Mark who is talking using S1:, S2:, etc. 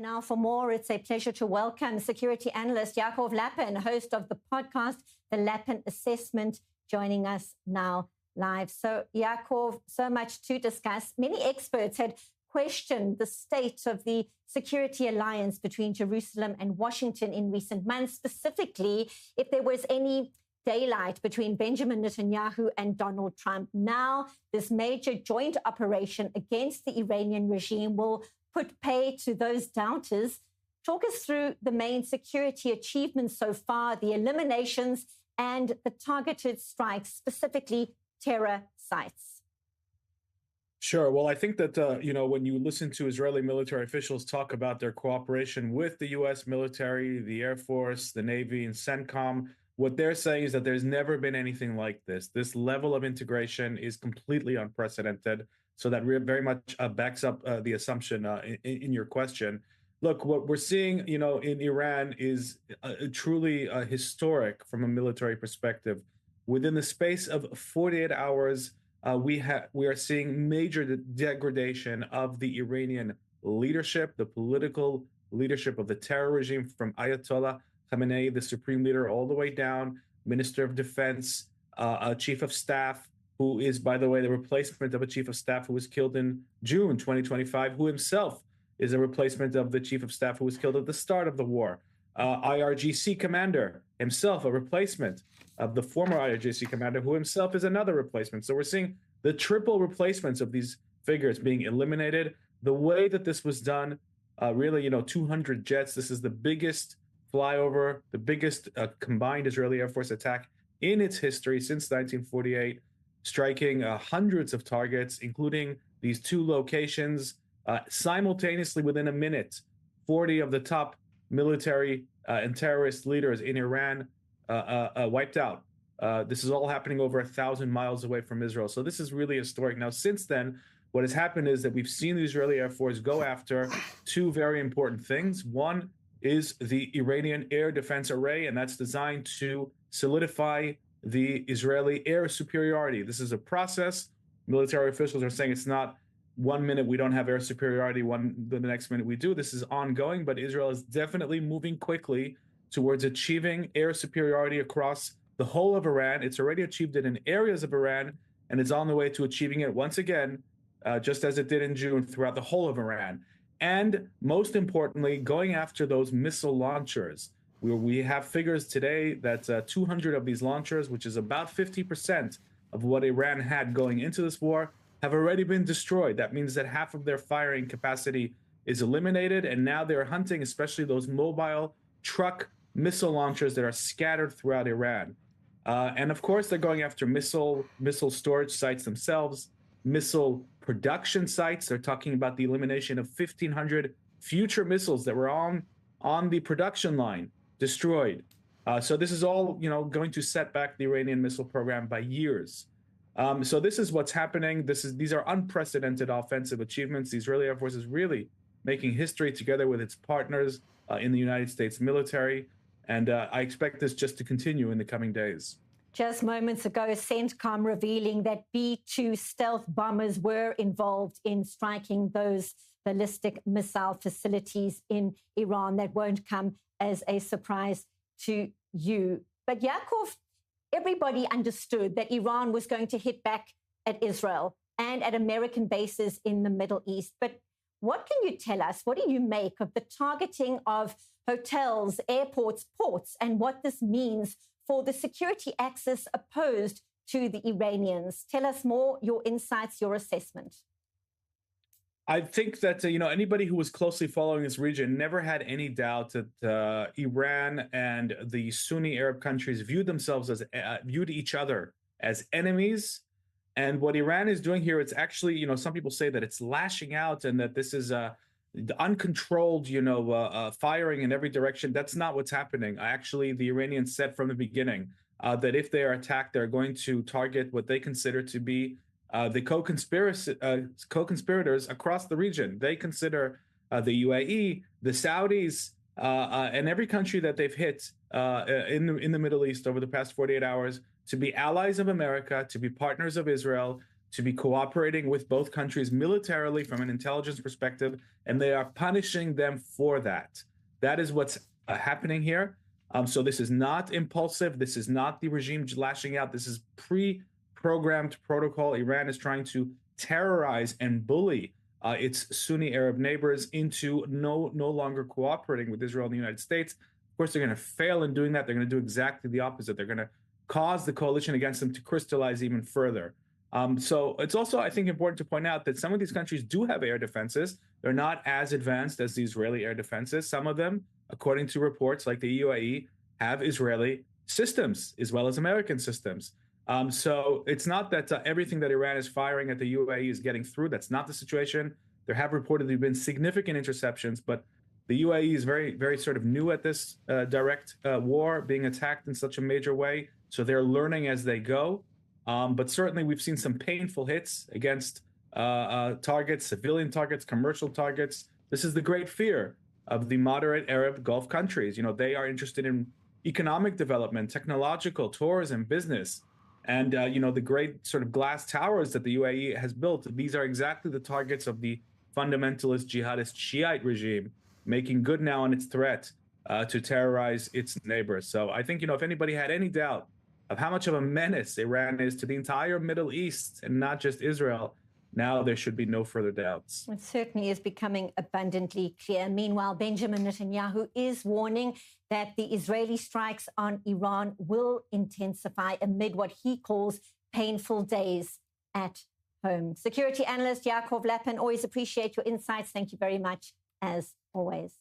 S1: Now for more, it's a pleasure to welcome security analyst Yaakov Lapin, host of the podcast, The Lapin Assessment, joining us now live. So Yaakov, so much to discuss. Many experts had questioned the state of the security alliance between Jerusalem and Washington in recent months, specifically if there was any daylight between Benjamin Netanyahu and Donald Trump. Now, this major joint operation against the Iranian regime will put pay to those doubters. Talk us through the main security achievements so far, the eliminations and the targeted strikes, specifically terror sites.
S2: Sure. Well, I think that, when you listen to Israeli military officials talk about their cooperation with the U.S. military, the Air Force, the Navy, and CENTCOM, what they're saying is that there's never been anything like this. This level of integration is completely unprecedented. So that very much backs up the assumption in your question. Look, what we're seeing, in Iran is truly historic from a military perspective. Within the space of 48 hours, we are seeing major degradation of the Iranian leadership, the political leadership of the terror regime, from Ayatollah Khamenei, the supreme leader, all the way down, Minister of Defense, Chief of Staff, who is, by the way, the replacement of a chief of staff who was killed in June 2025, who himself is a replacement of the chief of staff who was killed at the start of the war. IRGC commander, himself a replacement of the former IRGC commander, who himself is another replacement. So we're seeing the triple replacements of these figures being eliminated. The way that this was done, 200 jets. This is the biggest flyover, the biggest combined Israeli Air Force attack in its history since 1948. Striking hundreds of targets, including these two locations, simultaneously within a minute. 40 of the top military and terrorist leaders in Iran wiped out. This is all happening over 1,000 miles away from Israel. So this is really historic. Now, since then, what has happened is that we've seen the Israeli Air Force go after two very important things. One is the Iranian air defense array, and that's designed to solidify the Israeli air superiority. This is a process. Military officials are saying it's not 1 minute we don't have air superiority, the next minute we do. This is ongoing, but Israel is definitely moving quickly towards achieving air superiority across the whole of Iran. It's already achieved it in areas of Iran, and it's on the way to achieving it once again, just as it did in June, throughout the whole of Iran. And most importantly, going after those missile launchers. We have figures today that 200 of these launchers, which is about 50% of what Iran had going into this war, have already been destroyed. That means that half of their firing capacity is eliminated, and now they're hunting, especially those mobile truck missile launchers that are scattered throughout Iran. And of course, they're going after missile storage sites themselves, missile production sites. They're talking about the elimination of 1,500 future missiles that were on the production line, destroyed. So this is all, going to set back the Iranian missile program by years. So this is what's happening. These are unprecedented offensive achievements. The Israeli Air Force is really making history together with its partners in the United States military. And I expect this just to continue in the coming days.
S1: Just moments ago, CENTCOM revealing that B-2 stealth bombers were involved in striking those ballistic missile facilities in Iran. That won't come as a surprise to you. But Yaakov, everybody understood that Iran was going to hit back at Israel and at American bases in the Middle East. But what can you tell us? What do you make of the targeting of hotels, airports, ports, and what this means for the security axis opposed to the Iranians? Tell us more, your insights, your assessment.
S2: I think that, anybody who was closely following this region never had any doubt that Iran and the Sunni Arab countries viewed each other as enemies. And what Iran is doing here, it's actually, some people say that it's lashing out and that this is the uncontrolled, firing in every direction. That's not what's happening. Actually, the Iranians said from the beginning that if they are attacked, they're going to target what they consider to be the co-conspirators across the region. They consider the UAE, the Saudis, and every country that they've hit in the Middle East over the past 48 hours to be allies of America, to be partners of Israel, to be cooperating with both countries militarily from an intelligence perspective, and they are punishing them for that. That is what's happening here. So this is not impulsive. This is not the regime lashing out. This is pre-programmed protocol. Iran is trying to terrorize and bully its Sunni Arab neighbors into no longer cooperating with Israel and the United States. Of course, they're going to fail in doing that. They're going to do exactly the opposite. They're going to cause the coalition against them to crystallize even further. So it's also, I think, important to point out that some of these countries do have air defenses. They're not as advanced as the Israeli air defenses. Some of them, according to reports like the UAE, have Israeli systems as well as American systems. So it's not that everything that Iran is firing at the UAE is getting through. That's not the situation. There have reportedly been significant interceptions, but the UAE is very, very sort of new at this direct war, being attacked in such a major way. So they're learning as they go. But certainly we've seen some painful hits against targets, civilian targets, commercial targets. This is the great fear of the moderate Arab Gulf countries. You know, they are interested in economic development, technological, tourism, business. And, you know, the great sort of glass towers that the UAE has built, these are exactly the targets of the fundamentalist jihadist Shiite regime, making good now on its threat to terrorize its neighbors. So I think, you know, if anybody had any doubt of how much of a menace Iran is to the entire Middle East and not just Israel, now there should be no further doubts.
S1: It certainly is becoming abundantly clear. Meanwhile, Benjamin Netanyahu is warning that the Israeli strikes on Iran will intensify amid what he calls painful days at home. Security analyst Yaakov Lapin, always appreciate your insights. Thank you very much, as always.